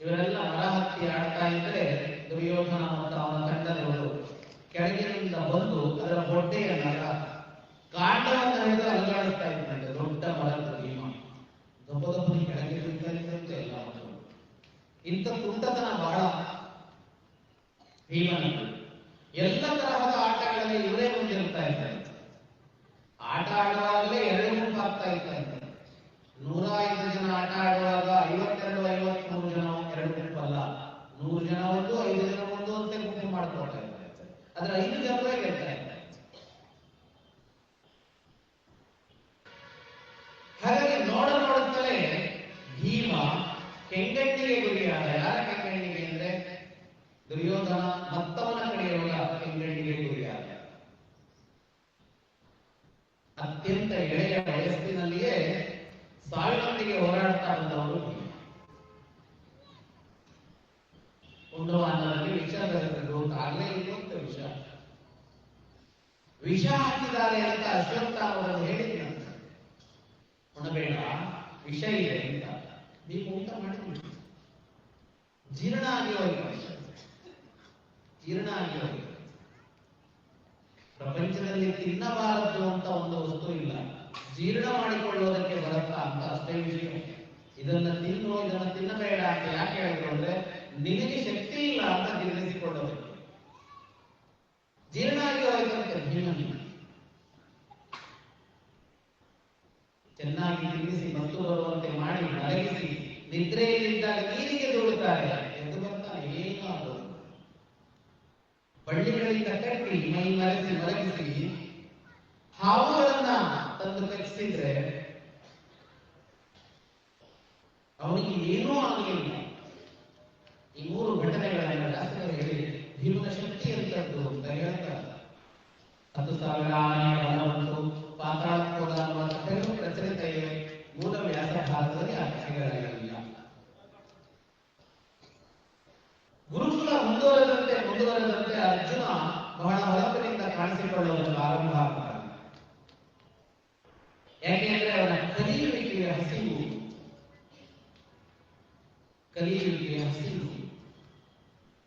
ಇವರೆಲ್ಲ ಮರ ಹತ್ತಿ ಆಡ್ತಾ ಇದ್ರೆ ದುರ್ಯೋಧನ ಮತ್ತು ಅವನ ತಂಡದವರು ಕೆಳಗಿನಿಂದ ಬಂದು ಅದರ ಹೊಟ್ಟೆಯನ್ನ ಕಾಂಡವನ್ನು ಹಿಡಿದು ಅಲುಗಾಡಿಸ್ತಾ ಇದ್ದಂತೆ. ದೊಡ್ಡ ಮರದ ಭೀಮ ದೊಡ್ಡ ಕೆಳಗೆ ಬೀಳ್ತಾ ಎಲ್ಲ ಮಕ್ಕಳು. ಇಂಥ ತುಂಟತನ ಬಹಳ ಭೀಮನದ್ದು. ಎಲ್ಲ ತರಹದ ಆಟಗಳಲ್ಲಿ ಇವರೇ ಮುಂದಿರ್ತಾ ಇದ್ದಾರೆ. ಆಟ ಆಡುವಾಗಲೇ 2 ಗುಂಪು ಆಗ್ತಾ ಇತ್ತು. 105 ಜನ ಆಟ ಆಡುವಾಗ 52, 53 ಜನ 2 ಗುಂಪು ಅಲ್ಲ, 100 ಜನ ಒಂದು, 5 ಜನ ಒಂದು ಅಂತ ಗುಂಪು ಮಾಡ್ಕೊಳ್ತಾ ಇದ್ದಾರೆ. ಆದ್ರೆ 5 ಜನರೇ ಗೆಲ್ತಾ ಇದ್ದಾರೆ. ಹಾಗಾಗಿ ನೋಡುತ್ತಲೇ ಭೀಮ ಕೆಂಗಣ್ಣಿಗೆ ಗುರಿಯಾದ. ಯಾರ ಕೆಂಗಣ್ಣಿಗೆ ಅಂದ್ರೆ ದುರ್ಯೋಧನ ಮತ್ತವನ ಕಡೆಯುವ ಕೆಂಗಣ್ಣಿಗೆ ಗುರಿಯಾದ. ಅತ್ಯಂತ ಎಳೆಯ ವಯಸ್ಸಿನಲ್ಲಿಯೇ ಸಾವಿನೊಂದಿಗೆ ಹೋರಾಡ್ತಾ ಬಂದವರು ಭೀಮ. ಕುಂಡವಾನರಲ್ಲಿ ವಿಷ ಬೆರೆತಿದ್ರು ಆಗಲೇ ಇರುವಂತ ವಿಷ ಹಾಕಿದ್ದಾರೆ ಅಂತ ಅಶ್ವತ್ಥಾಮರನ್ನು ಹೇಳಿದ್ರಂತೆ. ಉಣಬೇಡ, ವಿಷ ಇದೆ ಅಂತ. ನೀವು ಊಟ ಮಾಡಿದ್ರಿ, ಜೀರ್ಣ ಆಗಿ ಹೋಗಿ. ಪ್ರಪಂಚದಲ್ಲಿ ತಿನ್ನಬಾರದು ಅಂತ ಒಂದು ವಸ್ತು ಇಲ್ಲ, ಜೀರ್ಣ ಮಾಡಿಕೊಳ್ಳುವುದಕ್ಕೆ ಬರುತ್ತಾ ಅಂತ ಅಷ್ಟೇ ವಿಷಯ. ಇದನ್ನ ತಿನ್ನಬೇಡ ಅಂತ ಯಾಕೆ ಹೇಳಿದ್ರು ಅಂದ್ರೆ ನಿನಗೆ ಶಕ್ತಿ ಇಲ್ಲ ಅಂತ ನಿರ್ಣಯಿಸಿಕೊಳ್ಳಬೇಕು. ಜೀರ್ಣ ಆಗಿ ಹೋಯ್ತಂತೆ ಭೀಮನಿಗೆ. ಚೆನ್ನಾಗಿ ತಿನ್ನಿಸಿ ಮತ್ತು ಬರುವಂತೆ ಮಾಡಿ ಮಲಗಿಸಿ ನಿದ್ರೆಯಲ್ಲಿದ್ದಾಗ ನೀರಿಗೆ ದೂಡುತ್ತಾರೆ. ಎಂದು ಬರ್ತಾನೆ ಏನಾದ್ರು ಬಳ್ಳಿಗಳಿಂದ ಕಟ್ಟಿ ಮೈ ಮಲಗಿಸಿ ಹಾವುಗಳನ್ನ ತಂದು ಕಚ್ಚಿಸಿದ್ರೆ ಅವನಿಗೆ ಏನೂ ಆಗಲಿಲ್ಲ. ಈ 3 ಘಟನೆಗಳನ್ನ ಶಾಸಕರು ಹೇಳಿ ಭೀಮನ ಶಕ್ತಿ ಎಂತದ್ದು ಅಂತ ಹೇಳ್ತಾರೆ. 10,000 ಆನೆಯ ಬಲವಂತು ಪಾತಾಳಕ್ಕೆ ಹೋದ ಅನ್ನುವ ಕಥೆಗಳು ಪ್ರಚಲಿತ ಇವೆ. ಮೂಲ ವ್ಯಾಸ ಭಾರತದಲ್ಲಿ ಆ ಕಥೆಗಳಿಲ್ಲ. ಗುರುಕುಲ ಮುಂದುವರೆದಂತೆ ಅರ್ಜುನ ಬಹಳ ಹೊರಪಿನಿಂದ ಕಾಣಿಸಿಕೊಳ್ಳುವುದನ್ನು ಆರಂಭ ಆಗ್ತಾನೆ. ಯಾಕೆಂದ್ರೆ ಅವನ ಕಲಿಯುವಿಕೆಯ ಹಸಿವು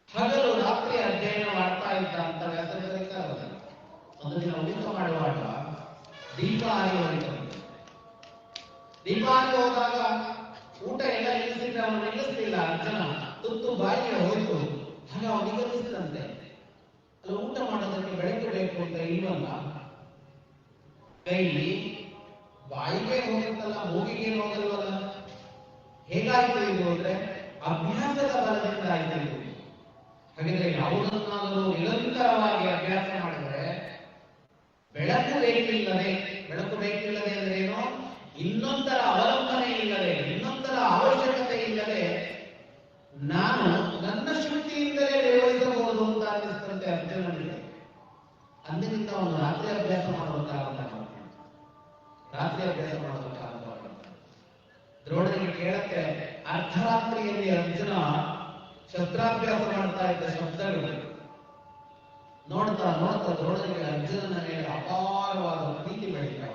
ಹಗಲು ರಾತ್ರಿ ಅಧ್ಯಯನ ಮಾಡ್ತಾ ಇದ್ದ ಅಂತ ವ್ಯಾಸಗಳಿದ್ದಾರೆ. ಒಂದು ದಿನ ಊಟ ಮಾಡುವಾಗ ದೀಪ ಆಗಿ ಹೋದಾಗ ಊಟ ಎಲ್ಲ ನಿಲ್ಲಿಸಿದ್ರೆ ಅವನು ನಿಲ್ಲಿಸಲಿಲ್ಲ. ಅರ್ಜುನ ತುತ್ತು ಬಾಯಿಗೆ ಹೋಯ್ತು. ಆಗ ಅವನಿಗೆ ಅನಿಸಿದಂತೆ, ಅಲ್ಲ ಊಟ ಮಾಡೋದಕ್ಕೆ ಬೆಳಗ್ಗೆ ಬೇಕು ಅಂತ ಇಲ್ವಲ್ಲ, ಕೈ ಬಾಯಿಗೆ ಹೋಗುತ್ತಲ್ಲ, ಮೂಗಿಗೆ ಹೋಗಲ್ವಲ್ಲ. ಹೇಗಾಯ್ತು ಇದು ಅಂದ್ರೆ ಅಭ್ಯಾಸದ ಬಲದಿಂದ ಆಯ್ತು. ಹಾಗಿದ್ರೆ ಯಾವುದನ್ನಾದರೂ ನಿರಂತರವಾಗಿ ಅಭ್ಯಾಸ ಮಾಡಿದ್ರೆ ಬೆಳಕು ಬೇಕಿಲ್ಲದೆ ಅಂದ್ರೆ ಏನೋ ಇನ್ನೊಂದರ ಅವಲಂಬನೆ ಇಲ್ಲದೆ, ಇನ್ನೊಂದರ ಅವಶ್ಯಕತೆ ಇಲ್ಲದೆ ನಾನು ನನ್ನ ಶಕ್ತಿಯಿಂದಲೇ ನಿರ್ವಹಿಸಬಹುದು ಅಂತ ಅನ್ನಿಸ್ತಂತೆ ಅರ್ಜುನನಿಗೆ. ಅಂದಿನಿಂದ ಅವನು ರಾತ್ರಿ ಅಭ್ಯಾಸ ಮಾಡುವಂತಾಗ ದ್ರೋಣನಿಗೆ ಕೇಳಕ್ಕೆ ಅರ್ಧರಾತ್ರಿಯಲ್ಲಿ ಅರ್ಜುನ ಶಸ್ತ್ರಾಭ್ಯಾಸ ಮಾಡ್ತಾ ಇದ್ದ ಶಬ್ದಗಳು ನೋಡ್ತಾ ದ್ರೋಣನಿಗೆ ಅರ್ಜುನನ ಮೇಲೆ ಅಪಾರವಾದ ಪ್ರೀತಿ ಬೆಳೀತಾ.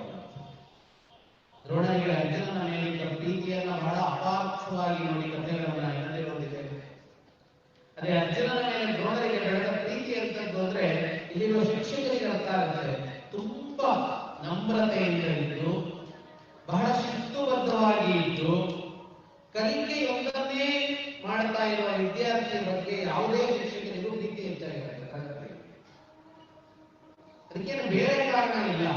ದ್ರೋಣನಿಗೆ ಅರ್ಜುನನ ಮೇಲಿದ್ದ ಪ್ರೀತಿಯನ್ನ ಬಹಳ ಅಪಾರ್ಥವಾಗಿ ನೋಡಿ ಕಥೆಗಳನ್ನ ಎಲ್ಲೇ ನೋಡಿದ್ದೇವೆ. ಅದೇ ಅರ್ಜುನನ ಮೇಲೆ ದ್ರೋಣನಿಗೆ ಬೆಳೆದ ಪ್ರೀತಿ ಅಂತದ್ದು ಅಂದ್ರೆ ಇಲ್ಲಿರುವ ಶಿಕ್ಷಕರಿಗೆ ಅರ್ಥ ಆಗುತ್ತೆ. ತುಂಬಾ ನಮ್ರತೆಯಿಂದ ಇದ್ದು, ಬಹಳ ಶಿಸ್ತುಬದ್ಧವಾಗಿ ಇದ್ದು, ಕಲಿಕೆಯೊಂದನ್ನೇ ಮಾಡ್ತಾ ಇರುವ ವಿದ್ಯಾರ್ಥಿ ಬಗ್ಗೆ ಯಾವುದೇ ಶಿಕ್ಷಕರಿಗೂ ಪ್ರೀತಿ ಹೆಚ್ಚಾಗಿರುತ್ತೆ. ಅದಕ್ಕೇನು ಬೇರೆ ಕಾರಣ ಇಲ್ಲ,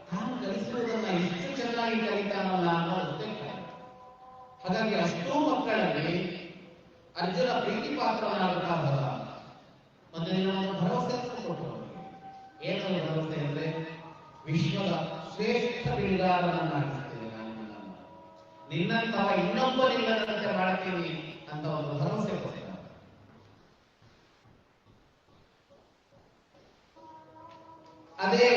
ತಾನು ಕಲಿಸುವುದನ್ನ ಎಷ್ಟು ಚೆನ್ನಾಗಿ ಕಲಿತಾನಲ್ಲ ಅನ್ನೋದಕ್ಕೆ. ಹಾಗಾಗಿ ಅಷ್ಟೂ ಮಕ್ಕಳಲ್ಲಿ ಅರ್ಜುನ ಪ್ರೀತಿ ಪಾತ್ರನಾಗುತ್ತಾ ಹೋದ. ಒಂದು ದಿನ ಭರವಸೆ ಕೊಟ್ಟರು. ಏನದು ಭರವಸೆ ಅಂದ್ರೆ ವಿಶ್ವದ ಶ್ರೇಷ್ಠ ಬಿರುಗಾರನನ್ನಾಗಿರ್ತೇನೆ ನಾನು, ನಿನ್ನಂತಹ ಇನ್ನೊಬ್ಬನಿಲ್ಲದಂತೆ ಮಾಡ್ತೀನಿ ಅಂತ ಒಂದು ಭರವಸೆ ಕೊಡ್ತಾರೆ. ಅದೇ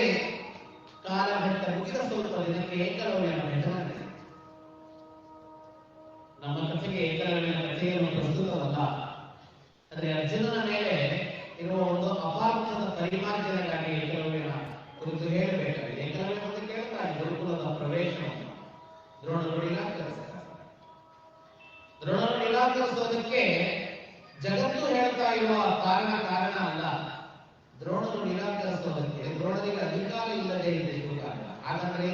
ಕಾಲಘಟ್ಟ ಮುಗಿದ ಸ್ವಲ್ಪ ದಿನಕ್ಕೆ ಏಕಲವ್ಯನ ಭೇಟನೆ. ನಮ್ಮ ಕಥೆಗೆ ಏಕಲವ್ಯನ ಕಥೆಯನ್ನು ಪ್ರಸ್ತುತವಲ್ಲ, ಆದರೆ ಅರ್ಜುನನ ಮೇಲೆ ಇರುವ ಒಂದು ಅಪಾರ್ಥದ ಪರಿಮಾರ್ಜನೆಗಾಗಿ ಏಕಲವ್ಯನ ಕುರಿತು ಹೇಳಬೇಕಾಗಿದೆ. ಏಕಲವ್ಯ ಮುಂದೆ ಕೇಳ್ತಾರೆ ಗುರುಕುಲದ ಪ್ರವೇಶವನ್ನು ದ್ರೋಣ ನೋಡಿಲ್ಲ ಕಲಿಸ್ತಾರೆ. ದ್ರೋಣರು ನಿರಾಕರಿಸೋದಕ್ಕೆ ಜಗತ್ತು ಹೇಳ್ತಾ ಇರುವ ಕಾರಣ ಅಲ್ಲ. ದ್ರೋಣರು ನಿರಾಕರಿಸೋದಕ್ಕೆ ದ್ರೋಣರಿಗೆ ಅಧಿಕಾರ ಇಲ್ಲದೆ ಇದ್ದು ಕಾರಣ. ಹಾಗಾದ್ರೆ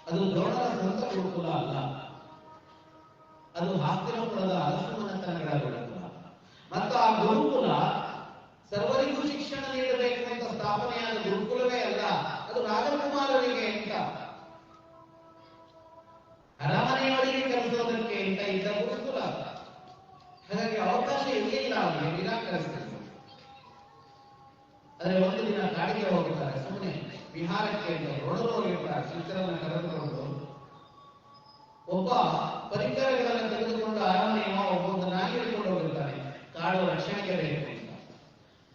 ಅದು ದ್ರೋಣರ ಸ್ವಂತ ಗುರುಕುಲ ಅಲ್ಲ, ಅದು ಹಸ್ತಿನಾಪುರದ ಅರಸುಮನೆತನಗಳ ಗುರುಕುಲ. ಮತ್ತು ಆ ಗುರುಕುಲ ಸರ್ವರಿಗೂ ಶಿಕ್ಷಣ ನೀಡಬೇಕು ಅಂತ ಸ್ಥಾಪನೆಯಾದ ಗುರುಕುಲವೇ ಅಲ್ಲ, ಅದು ರಾಜಕುಮಾರರಿಗೆ ಅಂತ, ಅರಮನೆಯವರಿಗೆ ಕಲಿಸೋದಕ್ಕೆ ಅಂತ ಇದ್ದ ಗುರುಕುಲ. ಹಾಗಾಗಿ ಅವಕಾಶ ಇರಲಿಲ್ಲ ಅವರಿಗೆ, ನಿರಾಕರಿಸಿದ್ರು. ಆದ್ರೆ ಒಂದು ದಿನ ಕಾಡಿಗೆ ಹೋಗುತ್ತಾರೆ, ಸುಮ್ಮನೆ ವಿಹಾರಕ್ಕೆ ಅಂತ ದ್ರೋಣರು ಹೋಗಿರ್ತಾರೆ. ಶಿಕ್ಷಣವನ್ನು ಕರೆದುಕೊಂಡು ಒಬ್ಬ ಪರಿಕರಗಳನ್ನು ತೆಗೆದುಕೊಂಡು ಅರಮನೆಯ ಒಬ್ಬೊಂದು ನಾಯಿ ಹಿಡ್ಕೊಂಡು ಹೋಗಿರ್ತಾನೆ, ಕಾಡು ರಕ್ಷಣೆಗೆ ಬೇಕು ಅಂತ.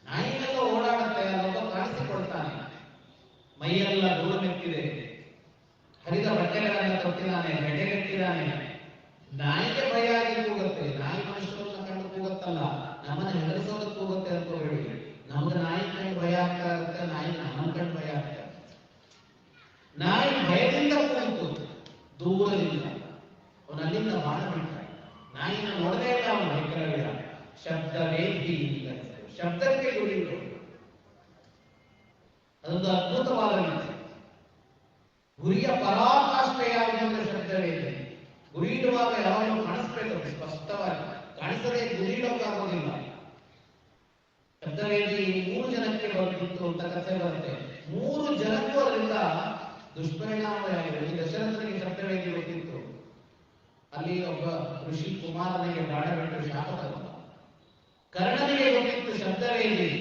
ನಾಯಿನೆಲ್ಲ ಓಡಾಡುತ್ತೆ, ಅಲ್ಲೊಬ್ಬ ಕಾಣಿಸಿಕೊಳ್ತಾನೆ, ಮೈಯೆಲ್ಲ ಧೂಳು ಮೆತ್ತಿದೆ, ಹರಿದ ಬಟ್ಟೆಗಳನ್ನು ತೊಟ್ಟಿದ್ದಾನೆ, ಗಡ್ಡೆಗಟ್ಟಿದ್ದಾನೆ. ನಾಯಿಗೆ ಭಯ ಆಗಿ ಕೂಗುತ್ತೆ. ನಾಯಿ ಮನುಷ್ಯರನ್ನ ಕಂಡು ಕೂಗುತ್ತಲ್ಲ, ನಮ್ಮನ್ನ ಹೆದರಿಸೋದಕ್ಕೆ ಕೂಗುತ್ತೆ ಅಂತ ಹೇಳಿ. ನಮ್ಗೆ ನಾಯಿ ಕಂಡು ಭಯ ಆಗ್ತಾ ಇರುತ್ತೆ, ನಾಯಿ ನಮ್ಮ ಕಂಡು ಭಯ ಆಗ್ತಾ ಇರುತ್ತೆ. ನಾಯಿ ಭಯದಿಂದ ಕೂತು ದೂರದಿಂದ ಅವನು ಅಲ್ಲಿಂದ ಬಾಣ ಬಿಡ್ತಾನೆ. ನಾಯಿನ ನೋಡದೇ ಇಲ್ಲ ಅವನು, ಭಯಂಕರವಿಲ್ಲ. ಶಬ್ದವೇದಿ, ಶಬ್ದಕ್ಕೆ ಗುರಿ. ಅದೊಂದು ಅದ್ಭುತವಾದ ರೀತಿ. ಗುರಿಯ ಪರಾಕಾಷ್ಠೆ ಯಾವುದಂದ್ರೆ ಶಬ್ದವೇ ಇದೆ. ಗುರಿ ಇಡುವಾಗ ಯಾವಾಗಲೂ ಕಾಣಿಸ್ಬೇಕು, ಸ್ಪಷ್ಟವಾಗಿ ಕಾಣಿಸದೆ ಗುರಿ ಇಡೋಕ್ಕಾಗೋದಿಲ್ಲ. ಶಬ್ದವೇದಿ 3 ಜನಕ್ಕೆ ಬರ್ತಿತ್ತು ಅಂತ ಕಥೆ ಬರುತ್ತೆ. 3 ಜನಕ್ಕೂ ಅದರಿಂದ ದುಷ್ಪರಿಣಾಮವಾಗಿದೆ. ಈ ದಶರಥನಿಗೆ ಶಬ್ದವೇದಿ ಗೊತ್ತಿತ್ತು. ಅಲ್ಲಿ ಒಬ್ಬ ಋಷಿ ಕುಮಾರನಿಗೆ ಬಾಣ ಬಿಟ್ಟು ಶಾಪ ತಗೊಂಡ. ಕರ್ಣನಿಗೆ ಗೊತ್ತಿತ್ತು ಶಬ್ದವೇದಿ.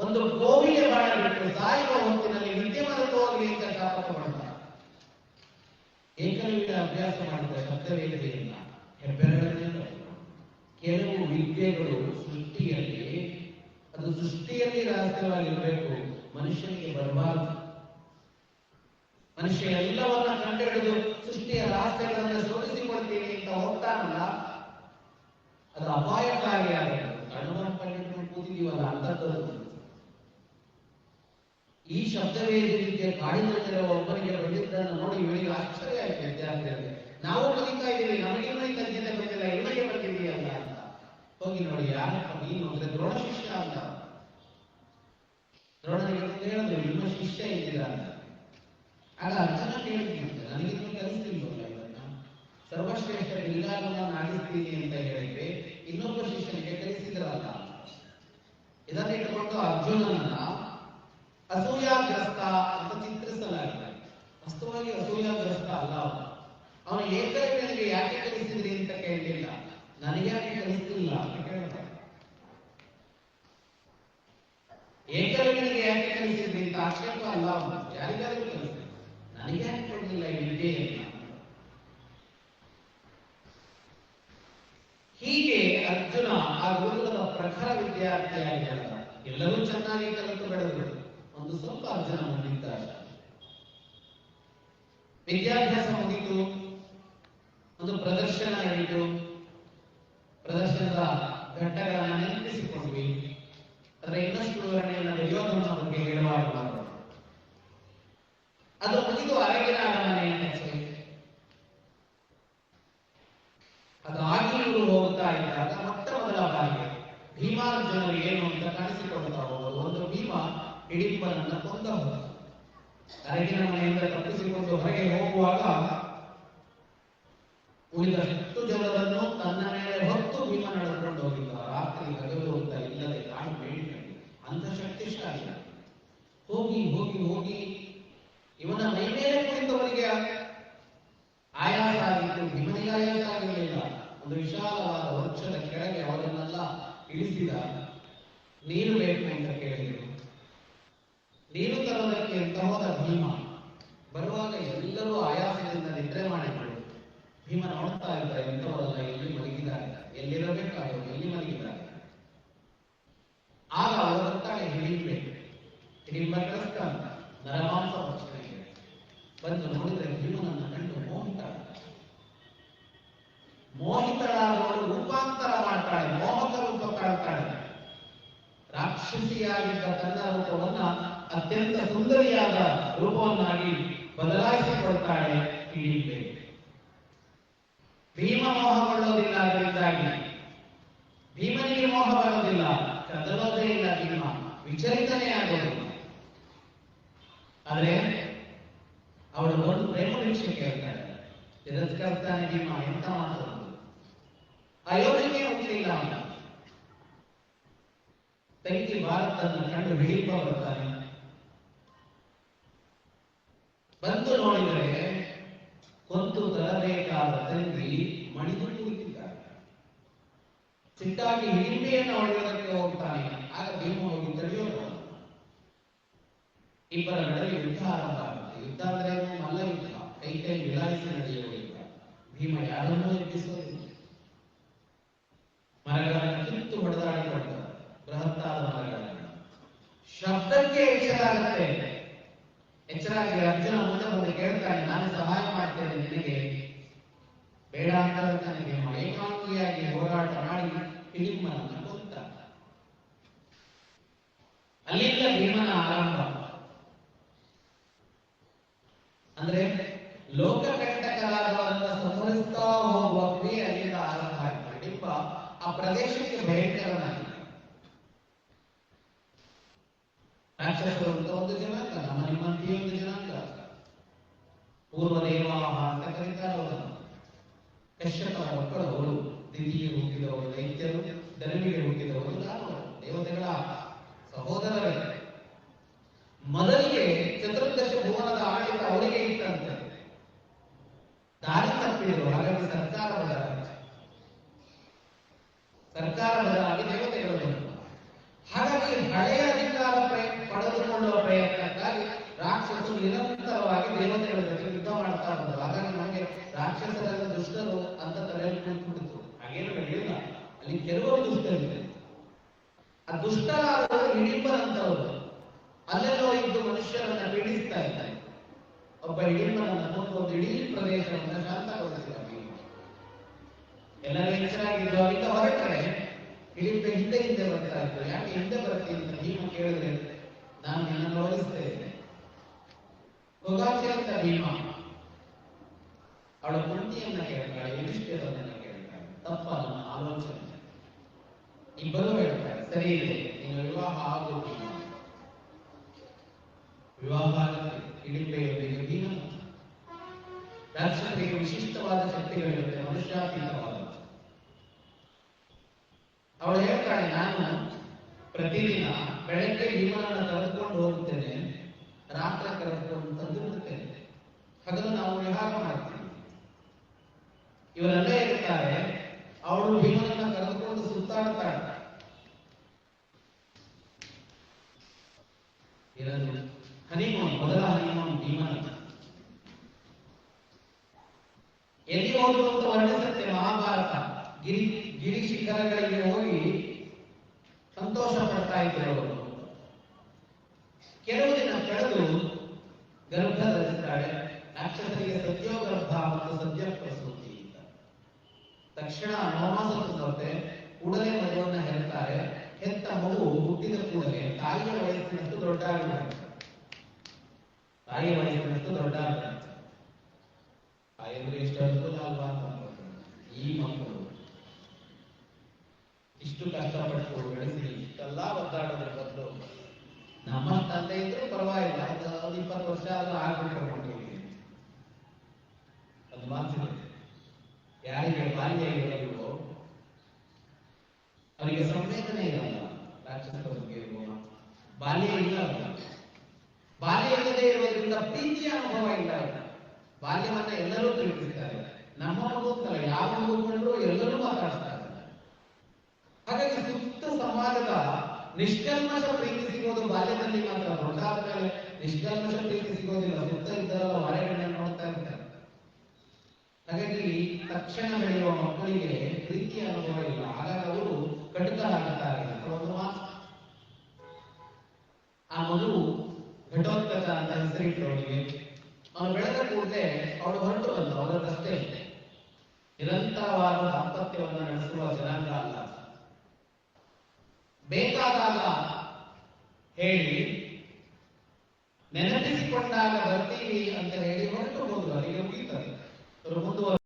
ಒಂದು ಗೋವಿಗೆ ಬಾಣ ಬಿಟ್ಟು ಸಾಯುವ ಹೊತ್ತಿನಲ್ಲಿ ವಿದ್ಯಮಾನಕ್ಕೆ ಹೋಗಲಿ ಅಂತ ಶಾಪ ತಗೊಂಡ. ಏಕಲವ್ಯ ಅಭ್ಯಾಸ ಮಾಡಿದ ಶಬ್ದವೇದಿಯಿಂದ ಹೆಬ್ಬೆರಳನ್ನು. ಕೆಲವು ವಿದ್ಯೆಗಳು ಸೃಷ್ಟಿಯಲ್ಲಿ, ಅದು ಸೃಷ್ಟಿಯಲ್ಲಿ ರಹಸ್ಯವಾಗಿರಬೇಕು, ಮನುಷ್ಯನಿಗೆ ಬರಬಾರದು. ಮನುಷ್ಯ ಎಲ್ಲವನ್ನ ಕಂಡುಹಿಡಿದು ಸೃಷ್ಟಿಯ ರಹಸ್ಯಗಳನ್ನು ಶೋಧಿಸಿಕೊಳ್ತೀನಿ ಅಂತ ಹೋಗ್ತಾನಲ್ಲ, ಅದು ಅಪಾಯಕಾರಿಯಾಗಿದೆ. ಕಣ್ಣನ್ನು ಕಂಡಿಟ್ಟು ಕೂತಿದೀವಲ್ಲ ಅಂತದ್ದು. ಈ ಶಬ್ದವೇದಿಗೆ ಕಾಡಿನಲ್ಲಿರುವ ಒಬ್ಬರಿಗೆ ಬಂದಿದ್ದನ್ನು ನೋಡಿ ಇವರಿಗೆ ಆಶ್ಚರ್ಯ ಆಯ್ತು ವಿದ್ಯಾರ್ಥಿಗಳಿಗೆ. ನಾವು ಕಲಿತಾ ಇದ್ದೀವಿ, ನಮಗಿನ್ನೂ ಈ ತಜ್ಞತೆ ಬಂದಿಲ್ಲ, ಇವರಿಗೆ ಬಂದಿದೆಯಲ್ಲ ಅಂತ. ಹೋಗಿ ನೋಡಿ, ಯಾರಪ್ಪ ನೀನು ಅಂದ್ರೆ ದ್ರೋಣ ಶಿಷ್ಯ ಅಂತ. ದ್ರೋಣನಿಗೆ ಹೇಳಿದ್ರು, ನಿಮ್ಮ ಶಿಷ್ಯ ಇದ್ದೀರಾ ಅಂತ. ಆಗ ಅರ್ಜುನ ಕೇಳ್ತೀನಿ, ನನಗಿನ್ನೂ ಕಲಿಸ್ತಿಲ್ವಲ್ಲ ಇವನ್ನ, ಸರ್ವಶ್ರೇಷ್ಠ ಬಿಲ್ಲಾಲನ್ನ ನಾಡಿಸ್ತೀನಿ ಅಂತ ಹೇಳಿದ್ರೆ ಇನ್ನೊಬ್ಬ ಶಿಷ್ಯನಿಗೆ ಕಲಿಸಿದ್ರಲ್ಲ. ಇದನ್ನು ಇಟ್ಟುಕೊಂಡು ಅರ್ಜುನನನ್ನ ಅಸೂಯಾಗ್ರಸ್ತ ಅಂತ ಚಿತ್ರಿಸಲಾಗಿದೆ. ವಾಸ್ತವವಾಗಿ ಅಸೂಯಾಗ್ರಸ್ತ ಅಲ್ಲ ಅವನು. ಅವನು ಏಕಲವ್ಯನಿಗೆ ಯಾಕೆ ಕಲಿಸಿದ್ರಿ ಅಂತ ಕೇಳಲಿಲ್ಲ, ನನಗೆ ಯಾಕೆ ಕಲಿಸ್ತಿಲ್ಲ ಅಂತ ಕೇಳ್ತಾರೆ. ಏಕಲವ್ಯನಿಗೆ ಯಾಕೆ ಕಲಿಸಿದ್ರಿ ಅಂತ ಆಕ್ಷೇಪ ಅಲ್ಲ ಅವನು, ಯಾರಿಗಾದ್ರೂ ಕಲಿಸಿದ್ರಿ, ನನಗೆ ಯಾಕೆ ಕೊಡಲಿಲ್ಲ ಈ ವಿದ್ಯೆಯನ್ನ. ಹೀಗೆ ಅರ್ಜುನ ಆ ಗುರುಕುಲದ ಪ್ರಖರ ವಿದ್ಯಾರ್ಥಿಯಾಗಿದ್ದ. ಎಲ್ಲರೂ ಚೆನ್ನಾಗಿ ಕಲಿತು ಬೆಳೆದರು. ಒಂದು ಸ್ವಲ್ಪ ಅರ್ಜುನ ಮುಂದಿದ್ದ. ವಿದ್ಯಾಭ್ಯಾಸ ಮುಗಿತು, ಒಂದು ಪ್ರದರ್ಶನ ನಡೀತು. ಪ್ರದರ್ಶನದ ಘಟ್ಟಗಳನ್ನು ನೆನಪಿಸಿಕೊಂಡ್ವಿ. ಅದರ ಇನ್ನಷ್ಟು ವಿವರಣೆಯನ್ನು ದುರ್ಯೋಧನ ಬಗ್ಗೆ ಹೇಳಬಾರದು. ಅದು ಮುಗಿದು ಅರಗಿನ ಅರಮನೆ ಅಂತ. ಅದಾಗಿ ಇವರು ಹೋಗ್ತಾ ಇದ್ದಾಗ ಮೊಟ್ಟ ಮೊದಲ ಬಾರಿಗೆ ಭೀಮಾರ್ಜುನರು ಏನು ಅಂತ ಕಾಣಿಸಿಕೊಳ್ತಾ ಹೋಗೋದು. ಒಂದು ಭೀಮ ಹಿಡಿಂಬನನ್ನ ಕೊಂದ ಹೋದ. ಅರಗಿನ ಮನೆಯಿಂದ ತಪ್ಪಿಸಿಕೊಂಡು ಹೊರಗೆ ಹೋಗುವಾಗ ಉಳಿದಷ್ಟು ಜನರನ್ನು ತನ್ನ ಮೇಲೆ ಹೊತ್ತು ಭೀಮ ನಡೆದುಕೊಂಡು ಹೋಗಿದ್ದ. ರಾತ್ರಿ ಹಗಲು ಅಂತ ಇಲ್ಲದೆ ಕಾಡು ಬೇಡಿ ಅಂತ ಶಕ್ತಿಶಾಲಿ. ಹೋಗಿ ಹೋಗಿ ಹೋಗಿ ಇವನ ಮೈ ಮೇಲೆ ಕುಳಿತವರಿಗೆ ಆಯಾಸ ಆಗಿತ್ತು, ಭೀಮನಿಗೆ ಆಯಾಸ ಆಗಿರಲಿಲ್ಲ. ಒಂದು ವಿಶಾಲವಾದ ವೃಕ್ಷದ ಕೆಳಗೆ ಅವರನ್ನೆಲ್ಲ ಇಳಿಸಿದ. ನೀರು ಬೇಕು ಅಂತ ಕೇಳಿದರು. ನೀರು ತರೋದಕ್ಕೆ ಅಂತ ಹೋದ ಭೀಮ. ಬರುವಾಗ ಎಲ್ಲರೂ ಆಯಾಸದಿಂದ ನಿದ್ರೆ ಮಾಡಿದರು. ಭೀಮ ನೋಡ್ತಾ ಇದ್ದಾರೆ, ಎಂಥವರಲ್ಲ ಎಲ್ಲಿ ಮಲಗಿದ್ದಾರೆ, ಎಲ್ಲಿರಬೇಕಾದ್ರು ಎಲ್ಲಿ ಮಲಗಿದ್ದಾರೆ. ಆಗ ಅವರಂತಾಳೆ ಹಿಡಿಬೇಕು, ಹಿಡಿಂಬ ಕಳಿಸ್ತಾನ ನರಮಾಂಸ ಭಕ್ಷಣೆಗೆ ಬಂದು ನೋಡಿದ್ರೆ ಭೀಮನನ್ನು ಕಂಡು ಮೋಹಿತಳಾದವಳು ರೂಪಾಂತರ ಮಾಡ್ತಾಳೆ, ಮೋಹಕ ರೂಪ ಕಾಡ್ತಾಳೆ. ರಾಕ್ಷಸಿಯಾಗಿದ್ದ ತನ್ನ ರೂಪವನ್ನ ಅತ್ಯಂತ ಸುಂದರಿಯಾದ ರೂಪವನ್ನಾಗಿ ಬದಲಾಯಿಸಿಕೊಳ್ತಾಳೆ ಹಿಡಿಂಬೆ. ಭೀಮ ಮೋಹಗೊಳ್ಳೋದಿಲ್ಲ. ಅದರಿಂದಾಗಿ ಭೀಮನಿಗೆ ಮೋಹ ಬರೋದಿಲ್ಲ, ಕದಲೋದೇ ಇಲ್ಲ. ಭೀಮ ವಿಚಲಿತನೇ ಆಗೋದಿಲ್ಲ. ಆದ್ರೆ ಅವಳು ಒಂದು ಪ್ರೇಮ ಪರೀಕ್ಷೆ ಕೇಳ್ತಾಳೆ. ತಿರಸ್ಕರಿಸ್ತಾನೆ ಭೀಮ. ಎಂತ ಮಾತು! ಅಯೋಧ್ಯೆಗೆ ಹೋಗಲಿಲ್ಲ ಅವನ. ತಂಗಿ ಭಾರತನ ಕಂಡು ಹಿಡಿಯುವ ಬರ್ತಾನೆ. ಬಂದು ನೋಡಿದರೆ ಕೊಂತು ತರಬೇಕಾದ ತಂಗಿ ಮಣಿದು ಕುಳಿತಿದ್ದಾರೆ. ಸಿಟ್ಟಾಗಿ ಹಿಡಿಂಬೆಯನ್ನು ಹೊಡೆಯೋದಕ್ಕೆ ಹೋಗ್ತಾನೆ. ಆಗ ಭೀಮ ಹೋಗಿ ತಡೆಯೋದು. ಇಬ್ಬರ ನಡುವೆ ಯುದ್ಧ ಆರಂಭ ಆಗುತ್ತೆ. ಯುದ್ಧ ಅಂದ್ರೆ ಮಲ್ಲ ಯುದ್ಧ, ಕೈ ಕೈ ವಿಲಾಯಿಸಿ ನಡೆಯುವ ಯುದ್ಧ. ಭೀಮ ಯಾರನ್ನೂ ಎಬ್ಬಿಸೋದಿಲ್ಲ. ಮರಗಳನ್ನು ಕಿತ್ತು ಹೊಡೆದಾಡಿಕೊಂಡು ಬೃಹತ್ತಾದ ಮರಗಳನ್ನು ಶಬ್ದಕ್ಕೆ ಎಚ್ಚರಾಗುತ್ತೆ. ಎಚ್ಚರಾಗಿ ಅರ್ಜುನ ಮುಂದೆ ಬಂದು ಕೇಳ್ತಾನೆ, ನಾನು ಸಹಾಯ ಮಾಡ್ತೇನೆ ನಿನಗೆ, ಬೇಡ ಅಂತ ನನಗೆ ಏಕಾಂಗಿಯಾಗಿ ಹೋರಾಟ ಮಾಡಿ ಹಿಡಿಂಬನನ್ನು ಕೊತ್ತ. ಅಲ್ಲಿಂದ ಭೀಮನ ಆರಂಭ. ಅಂದ್ರೆ ಲೋಕಕಂಟಕರಾದವರನ್ನ ಸಂಹರಿಸ್ತಾ ಹೋಗುವ ಕ್ರಿಯೆ ಅಲ್ಲಿಂದ ಆರಂಭ ಆಯಿತು. ಹಿಡಿಂಬ ಆ ಪ್ರದೇಶಕ್ಕೆ ಭಯಂಕರನಾಗಿ. ರಾಕ್ಷಸರು ಅಂತ ಒಂದು ಜನಾಂಗ, ನಮ್ಮ ನಿಮ್ಮಂತೆಯೇ ಒಂದು ಜನಾಂಗ. ಪೂರ್ವದೇವಾಹ ಅಂತ ಕರೀತಾರೆ ಅವರನ್ನು. ಕಶ್ಯಪರ ಮಕ್ಕಳು ಅವರು. ದಿದಿಗೆ ಹುಟ್ಟಿದವರು ದೈತ್ಯರು, ಧರ್ಮಿಗೆ ಹುಟ್ಟಿದವರು ದಾನವರು, ದೇವತೆಗಳ ಸಹೋದರರೇ. ಮೊದಲಿಗೆ ಚತುರ್ದಶ ಭುವನದ ಆಡಳಿತ ಅವರಿಗೆ ಇತ್ತಂತೆ. ದಾರಿ ತಪ್ಪಿದರು. ಹಾಗಾಗಿ ಸರ್ಕಾರ ಬದಲಾಗಿ ದೇವತೆಗಳು ಬಂದರು. ಹಾಗಾಗಿ ಹಳೆಯ ಅಧಿಕಾರ ಪಡೆದುಕೊಳ್ಳುವ ಪ್ರಯತ್ನಕ್ಕಾಗಿ ರಾಕ್ಷಸರು ನಿರಂತರವಾಗಿ ದೇವತೆಗಳ ಜೊತೆ ಯುದ್ಧ ಮಾಡ್ತಾ ಬಂದರು. ಹಾಗಾಗಿ ನಮಗೆ ರಾಕ್ಷಸರೆಲ್ಲ ದುಷ್ಟರು ಅಂತ ತಲೆಯಲ್ಲಿ ಕೂತ್ಬಿಡ್ತು. ಹಾಗೇನು ನಡೆಯಿಲ್ಲ. ಅಲ್ಲಿ ಕೆಲವರು ದುಷ್ಟರಿದೆ. ಆ ದುಷ್ಟರಾದವರು ಹಿಡಿಂಬರಂತವರು ಅಲ್ಲೆಲ್ಲೋ ಇದ್ದು ಮನುಷ್ಯರನ್ನ ಪೀಡಿಸ್ತಾ ಇದ್ದಾರೆ. ಒಬ್ಬ ಹಿಡಿಂಬನನ್ನು ಕೊಂದು ಒಂದು ಇಡೀ ಪ್ರದೇಶವನ್ನು ಶಾಂತಗೊಳಿಸಿದ ಭೀಮ. ಎಲ್ಲರೂ ಹೆಸರಾಗಿದ್ದು ಅಲ್ಲಿಂದ ಹೊರಟರೆ ಹಿಡಿಂಬೆ ಹಿಂದೆ ಹಿಂದೆ ಬರ್ತಾ ಇತ್ತು. ಯಾಕೆ ಹಿಂದೆ ಬರ್ತೀನಿ ಅಂತ ಭೀಮ ಕೇಳಿದ್ರೆ, ನಾನು ನಿನ್ನನ್ನು ವಹಿಸ್ತೇನೆ ಅಂತ ಭೀಮ ಅವಳ ಕುಂತಿಯನ್ನ ಕೇಳ್ತಾಳೆ, ಯುಧಿಷ್ಠಿರನನ್ನ ಕೇಳ್ತಾಳೆ. ತಪ್ಪ ನನ್ನ ಆಲೋಚನೆ. ಇಬ್ಬರು ಹೇಳ್ತಾರೆ, ಸರಿ ಇದೆ, ನೀನು ವಿವಾಹ ಆಗೋದು. ವಿವಾಹ ಹಿಡಿಂಬೆಯೊಂದಿಗೆ ಭೀಮ. ರಾಕ್ಷಸರಿಗೆ ವಿಶಿಷ್ಟವಾದ ಶಕ್ತಿಗಳಿರುತ್ತೆ, ಮನುಷ್ಯಾತೀತವಾದ. ಅವಳು ಹೇಳ್ತಾಳೆ, ನಾನು ಪ್ರತಿದಿನ ಬೆಳಗ್ಗೆ ಭೀಮನನ್ನು ಕರೆದುಕೊಂಡು ಹೋಗುತ್ತೇನೆ, ರಾತ್ರಿ ಕರೆದುಕೊಂಡು ತಂದು ಬಿಡುತ್ತೇನೆ. ಹಗಲು ನಾವು ವಿಹಾರ ಮಾಡ್ತೀವಿ. ಇವರೆಲ್ಲೇ ಇರ್ತಾರೆ. ಅವಳು ಭೀಮನನ್ನ ಕರೆದುಕೊಂಡು ಸುತ್ತಾಡ್ತಾಳೆ. ಇರೋದು ಹನಿಮೂನ್, ಮೊದಲ ಹನಿಮೂನ್ ಭೀಮನ. ಎಲ್ಲಿ ಹೋದ್ರು ಅಂತ ವರ್ಣಿಸುತ್ತೆ ಮಹಾಭಾರತ. ಗಿರಿ ಶಿಖರಗಳಿಗೆ ಹೋಗಿ ಸಂತೋಷ ಪಡ್ತಾ ಇದ್ರು ಅವರು. ಕೆಲವು ದಿನ ಕಳೆದು ಗರ್ಭ ಧರಿಸ್ತಾಳೆ. ರಾಕ್ಷಸರಿಗೆ ಸದ್ಯೋಗರ್ಭ ಮತ್ತು ಸದ್ಯ ಪ್ರಸೂತಿ ಅಂತ. ತಕ್ಷಣ ನೋಮಾಸತ್ತೆ. ಕೂಡಲೇ ಮಗುವನ್ನ ಹೆರ್ತಾರೆ. ಹೆತ್ತ ಮಗು ಹುಟ್ಟಿದ ಕೂಡಲೇ ತಾಯಿಯ ವಯಸ್ಸಿನಷ್ಟು ದೊಡ್ಡ ಆಗಿರುತ್ತೆ. ತಾಯಿಯ ವಯಸ್ಸಿನಷ್ಟು ದೊಡ್ಡ ಆಗಿರುತ್ತೆ. ತಾಯಿಯಂದ್ರೆ ಇಷ್ಟು ಅದ್ಭುತ ಅಲ್ವಾ ಅಂತ. ಈ ಮಕ್ಕಳು ಇಷ್ಟು ಕಷ್ಟಪಟ್ಟು ಬೆಳೆಸಿ ಇಷ್ಟೆಲ್ಲ ಒದ್ದಾಡೋದ್ರ ಬದಲು ನಮ್ಮ ತಂದೆ ಇದ್ರೂ ಪರವಾಗಿಲ್ಲ, ಒಂದು 20 ವರ್ಷ ಆದ್ರೂ ಆಗ್ಬಿಟ್ಟಿರ್ಬೋದು. ಅದು ಮಾತಿದೆ. ಯಾರಿಗೆ ಬಾಲ್ಯ ಇರಲಿಲ್ಲವೋ ಅವರಿಗೆ ಸಂವೇದನೆ ಇರಲ್ಲ. ರಾಕ್ಷಸರ ಬಗ್ಗೆ ಇರುವ ಬಾಲ್ಯ ಇಲ್ಲ. ಬಾಲ್ಯ ಇಲ್ಲದೆ ಇರುವುದರಿಂದ ಪ್ರೀತಿಯ ಅನುಭವ ಇಲ್ಲ. ಬಾಲ್ಯವನ್ನ ಎಲ್ಲರೂ ತಿಳಿಸಿದ್ದಾರೆ. ನಮ್ಮ ಮಗು ಯಾವ ಮಗು ಕಂಡ್ರು ಎಲ್ಲರೂ ಮಾತಾಡ್ತಾರೆ. ಹಾಗಾಗಿ ಸುತ್ತ ಸಮಾಜದ ನಿಷ್ಕಲ್ಮಶ ಪ್ರೀತಿ ಸಿಗೋದು ಬಾಲ್ಯದಲ್ಲಿ ಮಾತ್ರ. ದೊಡ್ಡಾದ ಮೇಲೆ ನಿಷ್ಕಲ್ಮಶ ಪ್ರೀತಿ ಸಿಗೋದಿಲ್ಲ. ಸುತ್ತ ಇದ್ದರಲ್ಲ ಹೊರಗಡೆ ನೋಡ್ತಾ ಇರ್ತಾರೆ. ಹಾಗಾಗಿ ತಕ್ಷಣ ಬೆಳೆಯುವ ಮಕ್ಕಳಿಗೆ ಪ್ರೀತಿಯ ಅನುಭವ ಇಲ್ಲ. ಹಾಗಾಗಿ ಅವರು ಕಟುಕರಾಗುತ್ತಾರೆ. ಒಂದು ಮಾತು, ಆ ಮಗು ಘಟೋತ್ಕಚ ಅಂತ ಹೆಸರಿಟ್ಟು ಅವಳಿಗೆ. ಅವನು ಬೆಳೆದ ಕೂಡಲೇ ಅವಳು ಹೊರಟು ಬಂದು ಅವರದ್ದಷ್ಟೇ ನಿರಂತರವಾದ ದಾಂಪತ್ಯವನ್ನು ನಡೆಸುವ ಜನಾಂಗ ಅಲ್ಲ. ಬೇಕಾದಾಗ ಹೇಳಿ ನೆನಪಿಸಿಕೊಂಡಾಗ ಬರ್ತೀವಿ ಅಂತ ಹೇಳಿ ಹೊರಟು ಹೋದ್ರು. ಅಲ್ಲಿಗೆ ಮುಗಿತಾರೆ. ಅವರು ಮುಂದುವರೆದ